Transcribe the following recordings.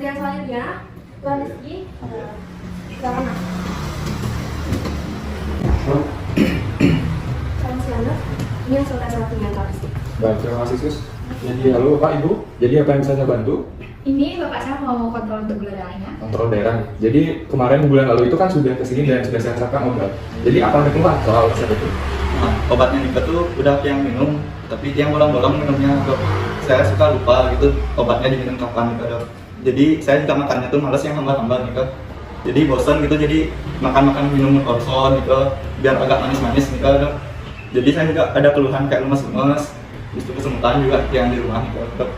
Kemudian selanjutnya, Tuan Rizky, silakan Mas. Salam selamat. Ini yang surat satunya Tuan Rizky. Baik, terima kasih Sus. Jadi halo Bapak Ibu, jadi apa yang bisa saya bantu? Ini bapak saya mau kontrol untuk gula darahnya. Kontrol daerah. Jadi kemarin bulan lalu itu kan sudah kesini dan sudah saya siapkan obat. Jadi apa yang keluar soal resep itu? Nah, obatnya Nika tuh udah yang minum, tapi dia bolong-bolong minumnya dok. Saya suka lupa gitu obatnya diminum kapan Nika dok. Jadi saya juga makannya tuh males yang hambal-hambal Nika. Jadi bosan gitu, jadi makan-makan minum Orson gitu, biar agak manis-manis Nika dok. Jadi saya juga ada keluhan kayak lemas-lemas, itu kesemutan juga yang di rumah Nika dok.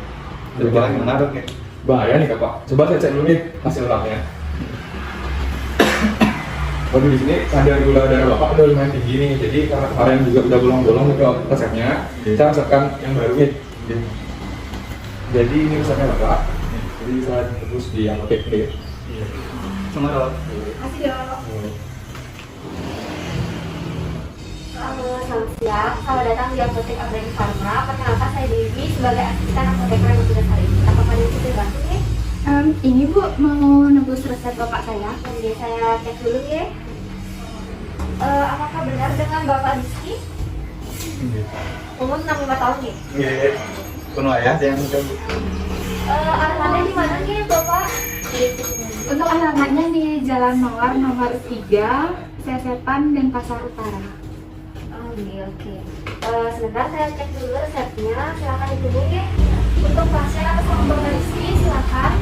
Jadi gimana dok nih? Bahaya nih Pak. Coba saya cek dulu nih hasil labnya. Waduh, di sini kadar gula darah Bapak udah lumayan tinggi nih. Jadi karena kemarin juga udah bolong-bolong ke resepnya, saya resepkan yang baru nih. Jadi ini resepnya Bapak. Jadi saya terus di apotek nih. Sama dok. Kasih dok. Selamat siang, selamat datang di Apotek Agreni Pharma. Perkenalkan saya Dewi sebagai asisten apoteker yang bertugas hari ini. Apakah ada yang bisa dibantu nih? Ini Bu mau nebus resep bapak saya. Oke, saya cek dulu ya. Apakah benar dengan Bapak Rizky? Umur 65 tahun nih? Iya. Penuh ayah yang mencoba. Alamatnya di mana nih Bapak? Untuk alamatnya di Jalan Mawar nomor 3, Sesepan dan Pasar Utara. Oke. Sebentar saya cek dulu resepnya. Silakan ditunggu ya. Untuk pasien atas nama Bapak Rizky, silakan.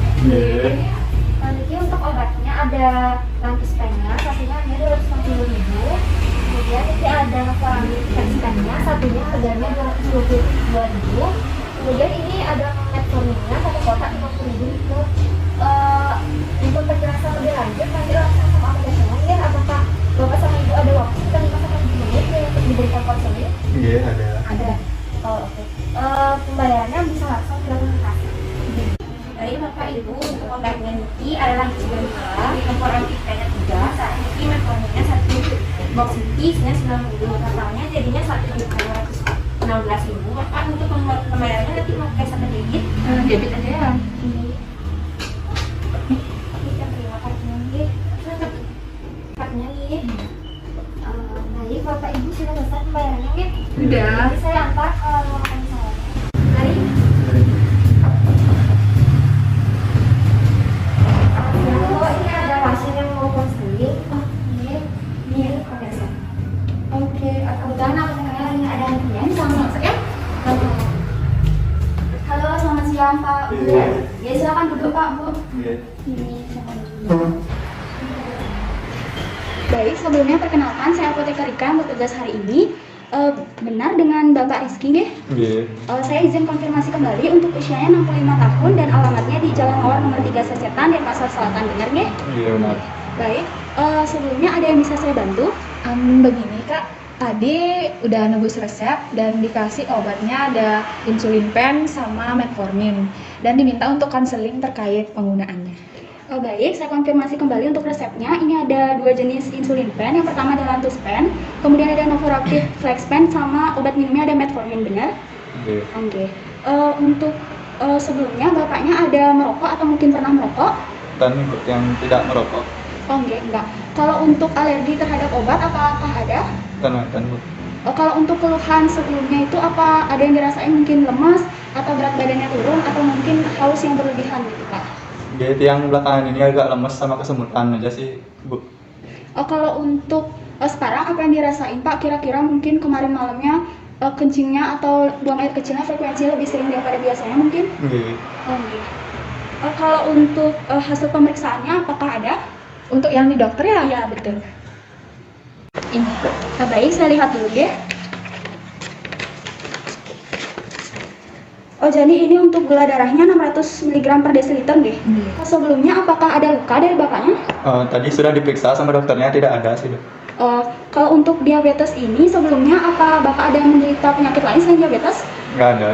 Ini untuk obatnya ada lantuspennya, satunya hanya 250.000. Kemudian ini ada novoramid pennya, satunya harganya 222.000. Kemudian ini ada metforminnya, satu kotak 50.000 itu. Untuk penjelasan lebih lanjut, nanti langsung sama apotekernya ya. Apakah Bapak sama Ibu ada waktu sekitar 5-7 menit ya untuk diberikan konseling? Iya ada. Ada. Oh, oke. Pembayarannya bisa langsung ke kasih. Dari Bapak Ibu untuk obatnya Niki adalah Cigamila, novoramid pennya 3, saat ini metforminnya 1 box Niki isinya 90. Totalnya jadinya 1.216.000. Bapak untuk pembayarannya nanti mau cash atau debit? Debit aja ya. Kita terima kartunya nih. Kartunya nih. Baik, Bapak Ibu sudah selesai pembayarannya nih. Udah. Nanti saya antar ke ruangan saya. Mari. Oh, ini ada pasien yang mau konseling. Oh, ini koneksi. Oke, kebetulan aku dengar ini ada antrian. Ini sama masuk ya. Halo, selamat siang Pak Bu. Ya, silakan duduk Pak Bu. Iya. Ini silakan duduk. Baik, sebelumnya perkenalkan saya apoteker Rika yang bertugas hari ini. Benar dengan Bapak Rizky nggih? Iya. Saya izin konfirmasi kembali untuk usianya 65 tahun dan alamatnya di Jalan Mawar nomor 3 Sesetan dan Pasar Selatan, benar nggih? Iya benar. Baik, sebelumnya ada yang bisa saya bantu? Begini Kak, tadi udah nebus resep dan dikasih obatnya ada insulin pen sama metformin dan diminta untuk konseling terkait penggunaannya. Oh baik, saya konfirmasi kembali untuk resepnya. Ini ada 2 jenis insulin pen. Yang pertama ada Lantus pen, kemudian ada Novorapid Flex pen, sama obat minumnya ada metformin, benar? Iya. Oke. Untuk sebelumnya bapaknya ada merokok atau mungkin pernah merokok? Dan untuk yang tidak merokok. Oh enggak. Kalau untuk alergi terhadap obat apakah ada? Dan Kalau untuk keluhan sebelumnya itu apa ada yang dirasain mungkin lemas atau berat badannya turun atau mungkin haus yang berlebihan gitu Pak? Jadi yang belakangan ini agak lemes sama kesemutan aja sih Bu. Kalau untuk sekarang apa yang dirasain Pak? Kira-kira mungkin kemarin malamnya kencingnya atau buang air kecilnya frekuensinya lebih sering daripada biasanya mungkin? Iya. Oh iya. Kalau untuk hasil pemeriksaannya apakah ada? Untuk yang di dokter ya? Iya betul. Ini. Baik, saya lihat dulu ya. Oh jadi ini untuk gula darahnya 600 mg per desiliter deh. Sebelumnya apakah ada luka dari bapaknya? Tadi sudah diperiksa sama dokternya, tidak ada sih. Kalau untuk diabetes ini sebelumnya apa bapak ada menderita penyakit lain selain diabetes? Nggak ada.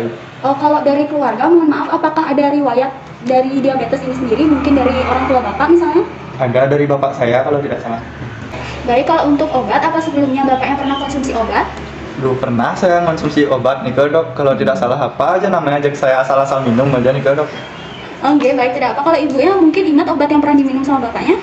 Kalau dari keluarga mohon maaf apakah ada riwayat dari diabetes ini sendiri mungkin dari orang tua bapak misalnya? Ada dari bapak saya kalau tidak salah. Baik, kalau untuk obat apa sebelumnya bapaknya pernah konsumsi obat? Dulu pernah saya konsumsi obat nih dok, kalau tidak salah apa aja namanya aja saya asal-asal minum aja nih dok. Oke, baik, tidak apa. Kalau ibunya mungkin ingat obat yang pernah diminum sama bapaknya?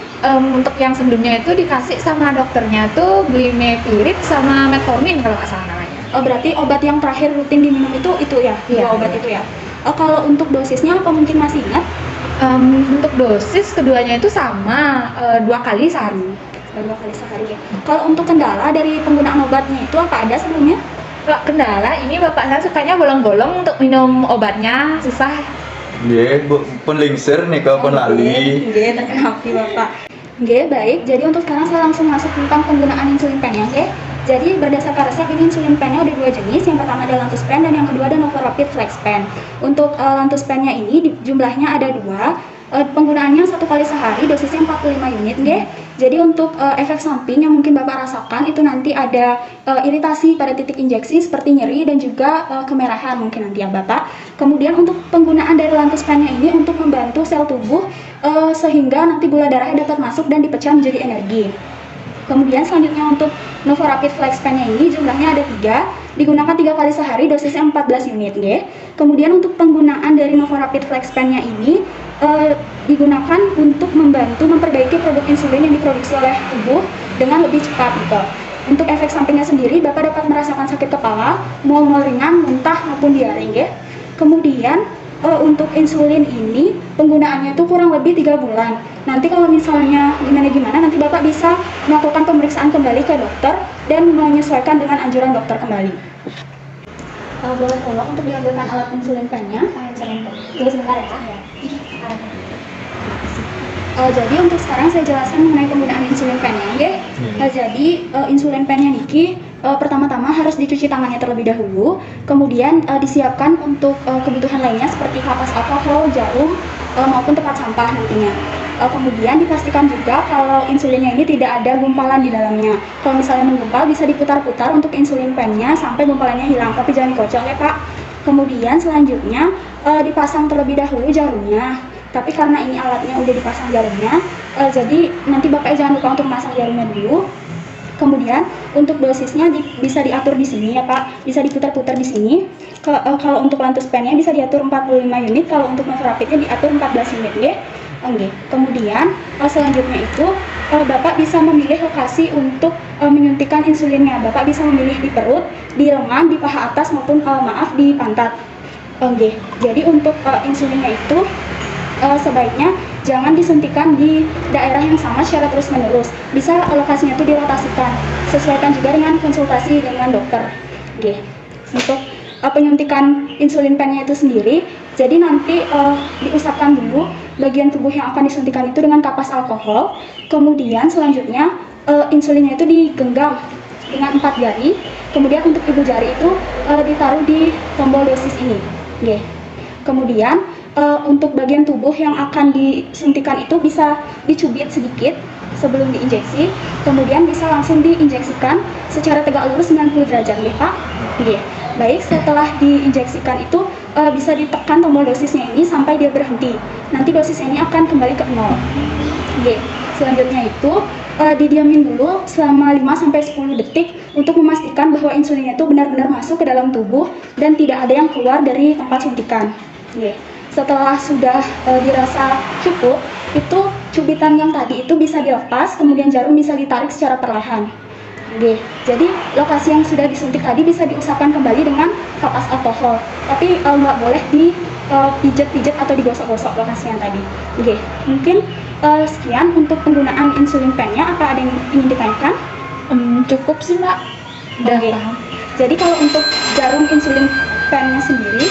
Untuk yang sebelumnya itu dikasih sama dokternya tuh Glimepirid sama Metformin kalau nggak salah namanya. Oh, berarti obat yang terakhir rutin diminum itu ya? Iya. Dua obat itu ya? Kalau untuk dosisnya apa mungkin masih ingat? Untuk dosis keduanya itu sama 2 kali sehari. 2 kali sehari ya. Kalau untuk kendala dari penggunaan obatnya itu apa ada sebelumnya? Kalau kendala ini bapak saya sukanya bolong-bolong untuk minum obatnya, susah. Nggih, pun lingsir nih pun lali. Oke, terkena api bapak. Oke, baik. Jadi untuk sekarang saya langsung masuk tentang penggunaan insulin pen ya, oke? Jadi berdasarkan resep ini insulin pennya ada 2 jenis. Yang pertama ada Lantus Pen dan yang kedua ada Novorapid Flex Pen. Untuk Lantus Pennya ini jumlahnya ada 2. Penggunaannya 1 kali sehari, dosisnya 45 unit, nggih. Jadi untuk efek samping yang mungkin Bapak rasakan itu nanti ada iritasi pada titik injeksi seperti nyeri dan juga kemerahan mungkin nanti ya Bapak. Kemudian untuk penggunaan dari Lantus Pennya ini untuk membantu sel tubuh sehingga nanti gula darahnya dapat masuk dan dipecah menjadi energi. Kemudian selanjutnya untuk Novorapid Flex Pen-nya ini jumlahnya ada 3, digunakan 3 kali sehari, dosisnya 14 unit, nggih. Kemudian untuk penggunaan dari Novorapid Flex Pen-nya ini digunakan untuk membantu memperbaiki produk insulin yang diproduksi oleh tubuh dengan lebih cepat gitu. Untuk efek sampingnya sendiri, Bapak dapat merasakan sakit kepala, mual-mual ringan, muntah maupun diare, nggih. Kemudian untuk insulin ini penggunaannya itu kurang lebih 3 bulan. Nanti kalau misalnya gimana nanti Bapak bisa melakukan pemeriksaan kembali ke dokter dan menyesuaikan dengan anjuran dokter kembali. Boleh tolong untuk diambilkan alat insulin pennya? Tunggu sebentar ya. Jadi untuk sekarang saya jelaskan mengenai penggunaan insulin pennya, ya. Jadi insulin pennya niki pertama-tama harus dicuci tangannya terlebih dahulu, kemudian disiapkan untuk kebutuhan lainnya seperti kapas alkohol, jarum maupun tempat sampah nantinya. Kemudian dipastikan juga kalau insulinnya ini tidak ada gumpalan di dalamnya. Kalau misalnya menggumpal bisa diputar-putar untuk insulin pennya sampai gumpalannya hilang, tapi jangan dikocok ya Pak. Kemudian selanjutnya dipasang terlebih dahulu jarumnya. Tapi karena ini alatnya udah dipasang jarumnya, jadi nanti Bapak jangan lupa untuk memasang jarumnya dulu. Kemudian untuk dosisnya bisa diatur di sini ya Pak, bisa diputar-putar di sini. Kalau untuk Lantus Pennya bisa diatur 45 unit, kalau untuk Novorapidnya diatur 14 unit ya. Oke. Kemudian selanjutnya itu Bapak bisa memilih lokasi untuk menyuntikkan insulinnya. Bapak bisa memilih di perut, di lengan, di paha atas maupun di pantat. Oke. Jadi untuk insulinnya itu sebaiknya jangan disuntikan di daerah yang sama secara terus-menerus. Bisa lokasinya itu dirotasikan. Sesuaikan juga dengan konsultasi dengan dokter. Oke. Untuk penyuntikan insulin pennya itu sendiri, jadi nanti diusapkan dulu bagian tubuh yang akan disuntikan itu dengan kapas alkohol. Kemudian selanjutnya insulinnya itu digenggam dengan 4 jari. Kemudian untuk ibu jari itu ditaruh di tombol dosis ini. Oke. Kemudian untuk bagian tubuh yang akan disuntikan itu bisa dicubit sedikit sebelum diinjeksi, kemudian bisa langsung diinjeksikan secara tegak lurus 90 derajat ya Pak. Oke. Baik, setelah diinjeksikan itu bisa ditekan tombol dosisnya ini sampai dia berhenti. Nanti dosis ini akan kembali ke 0. Oke. Selanjutnya itu didiamin dulu selama 5-10 detik untuk memastikan bahwa insulinnya itu benar-benar masuk ke dalam tubuh dan tidak ada yang keluar dari tempat suntikan. Oke. Setelah sudah dirasa cukup, itu cubitan yang tadi itu bisa dilepas, kemudian jarum bisa ditarik secara perlahan. Oke, jadi lokasi yang sudah disuntik tadi bisa diusapkan kembali dengan kapas alkohol, tapi nggak boleh dipijat-pijat atau digosok-gosok lokasi yang tadi. Oke, mungkin sekian untuk penggunaan insulin pennya. Apa ada yang ingin ditanyakan? Cukup sih Mbak. Udah paham. Jadi kalau untuk jarum insulin pennya sendiri,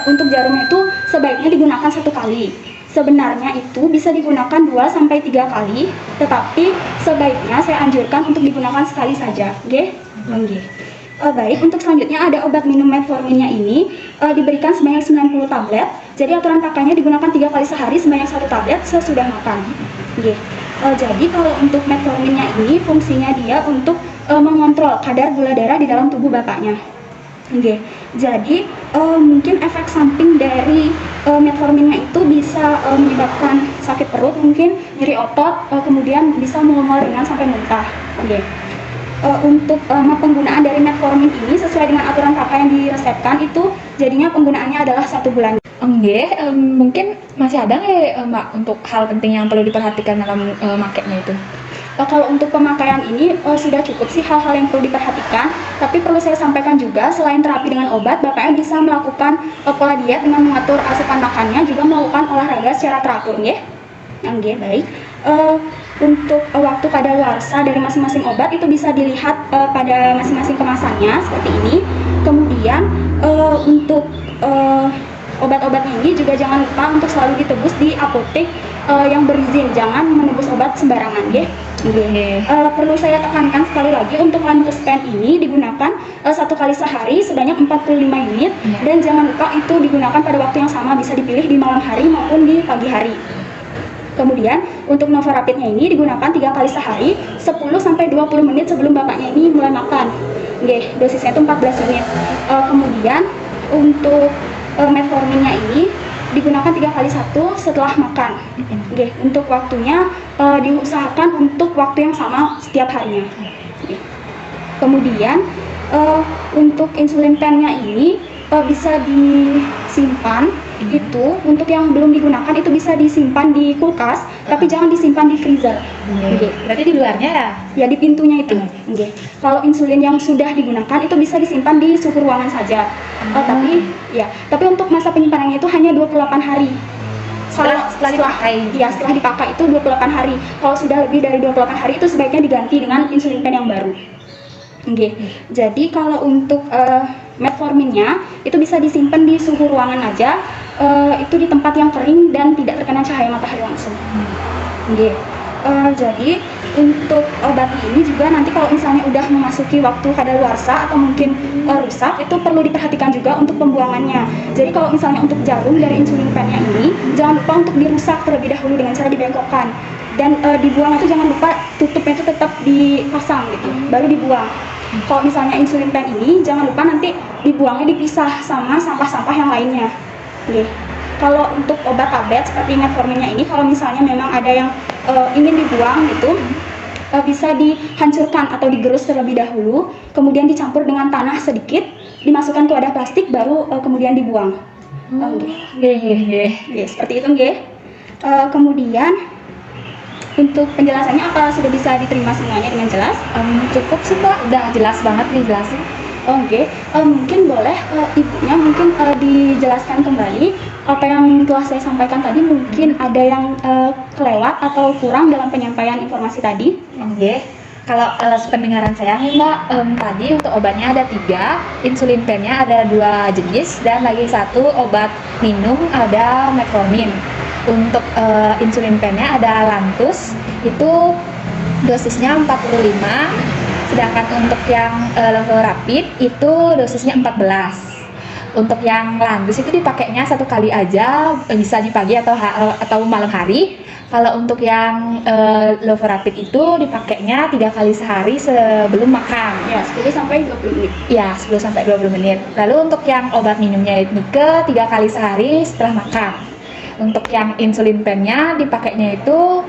untuk jarumnya itu sebaiknya digunakan 1 kali. Sebenarnya itu bisa digunakan 2-3 kali, tetapi sebaiknya saya anjurkan untuk digunakan sekali saja. Oke? Baik, untuk selanjutnya ada obat minum metforminnya ini diberikan sebanyak 90 tablet. Jadi aturan pakainya digunakan 3 kali sehari sebanyak 1 tablet sesudah makan. Oke. Jadi kalau untuk metforminnya ini fungsinya dia untuk mengontrol kadar gula darah di dalam tubuh bapaknya. Oke, jadi mungkin efek samping dari metforminnya itu bisa menyebabkan sakit perut, mungkin nyeri otot, kemudian bisa mual-mual ringan sampai muntah. Oke. Untuk penggunaan dari metformin ini sesuai dengan aturan kakak yang diresepkan itu jadinya penggunaannya adalah 1 bulan. Mungkin masih ada nggak Mbak untuk hal penting yang perlu diperhatikan dalam makainya itu? Kalau untuk pemakaian ini sudah cukup sih hal-hal yang perlu diperhatikan. Tapi perlu saya sampaikan juga, selain terapi dengan obat, Bapaknya bisa melakukan pola diet dengan mengatur asupan makannya, juga melakukan olahraga secara teratur, nggih. Baik. Untuk waktu kadaluarsa dari masing-masing obat itu bisa dilihat pada masing-masing kemasannya seperti ini. Kemudian untuk obat-obatnya ini juga jangan lupa untuk selalu ditebus di apotek yang berizin, jangan menebus obat sembarangan, nggih. Perlu saya tekankan sekali lagi, untuk Lantus Pen ini digunakan 1 kali sehari sebanyak 45 unit, dan jangan lupa itu digunakan pada waktu yang sama, bisa dipilih di malam hari maupun di pagi hari. Kemudian untuk Novorapidnya ini digunakan 3 kali sehari 10-20 menit sebelum Bapaknya ini mulai makan. Dosisnya itu 14 unit. Kemudian untuk Metforminnya ini digunakan 3 kali 1 setelah makan. Untuk waktunya diusahakan untuk waktu yang sama setiap harinya. Kemudian untuk insulin pennya ini bisa disimpan, itu untuk yang belum digunakan itu bisa disimpan di kulkas, tapi jangan disimpan di freezer. Berarti di luarnya ya? Ya, di pintunya itu. Kalau insulin yang sudah digunakan itu bisa disimpan di suhu ruangan saja. Tapi untuk masa penyimpanannya itu hanya 28 hari. Setelah dipakai? Iya, setelah dipakai itu 28 hari. Kalau sudah lebih dari 28 hari itu sebaiknya diganti dengan insulin pen yang baru. Jadi kalau untuk Metforminnya itu bisa disimpan di suhu ruangan aja, itu di tempat yang kering dan tidak terkena cahaya matahari langsung. Jadi untuk obat ini juga nanti kalau misalnya udah memasuki waktu kadaluarsa atau mungkin rusak, itu perlu diperhatikan juga untuk pembuangannya. Jadi kalau misalnya untuk jarum dari insulin pennya ini jangan lupa untuk dirusak terlebih dahulu dengan cara dibengkokkan, dan dibuang itu jangan lupa tutupnya itu tetap dipasang gitu, baru dibuang. Kalau misalnya insulin pen ini jangan lupa nanti dibuangnya dipisah sama sampah-sampah yang lainnya. Kalau untuk obat tablet seperti Metforminnya ini, kalau misalnya memang ada yang ingin dibuang gitu, bisa dihancurkan atau digerus terlebih dahulu, kemudian dicampur dengan tanah sedikit, dimasukkan ke wadah plastik, baru kemudian dibuang. Seperti itu, kemudian untuk penjelasannya apa sudah bisa diterima semuanya dengan jelas? Cukup sih Mbak, udah jelas banget nih jelasin. Mungkin boleh ibunya mungkin dijelaskan kembali apa yang telah saya sampaikan tadi, mungkin ada yang kelewat atau kurang dalam penyampaian informasi tadi. Kalau alas pendengaran saya nih Mbak, tadi untuk obatnya ada 3, insulin pennya ada 2 jenis, dan lagi 1 obat minum ada Metformin. Untuk insulin pennya ada Lantus, itu dosisnya 45, sedangkan untuk yang Novorapid itu dosisnya 14. Untuk yang Lantus itu dipakainya 1 kali aja, bisa di pagi atau malam hari. Kalau untuk yang Novorapid itu dipakainya 3 kali sehari sebelum makan. 10-20 menit. 10-20 menit. Lalu untuk yang obat minumnya ini 3 kali sehari setelah makan. Untuk yang insulin pennya dipakainya itu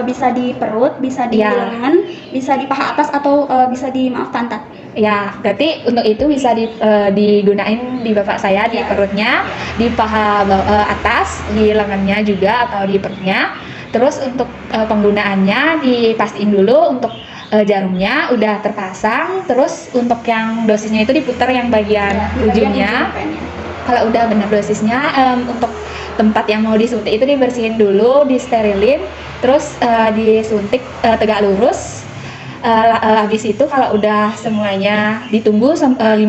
bisa di perut, bisa di lengan, bisa di paha atas, atau bisa di pantat. Berarti untuk itu bisa digunain di bapak saya di perutnya, di paha atas, di lengannya juga atau di perutnya. Terus untuk penggunaannya dipastiin dulu untuk jarumnya udah terpasang. Terus untuk yang dosisnya itu diputar yang bagian ujungnya. Kalau udah benar dosisnya, untuk tempat yang mau disuntik itu dibersihin dulu, disterilin, terus disuntik tegak lurus. Habis itu kalau udah semuanya ditunggu 5-10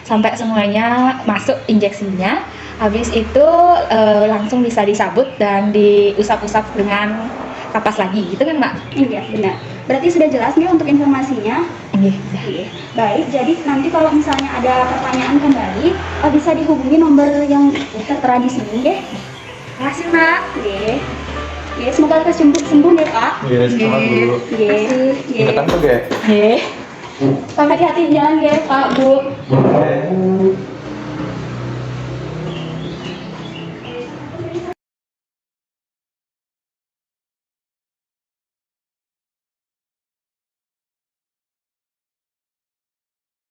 sampai semuanya masuk injeksinya. Habis itu langsung bisa disabut dan diusap-usap dengan kapas lagi, gitu kan Mbak? Iya, benar. Berarti sudah jelas nih untuk informasinya? Baik, jadi nanti kalau misalnya ada pertanyaan kembali, bisa dihubungi nomor yang tertera di sini, ya. Terima kasih, Mbak. Semoga lekas sembuh ya, Kak. Selamat dulu. Ikutan tuh, Sampai hati-hati di jalan, Pak, Bu.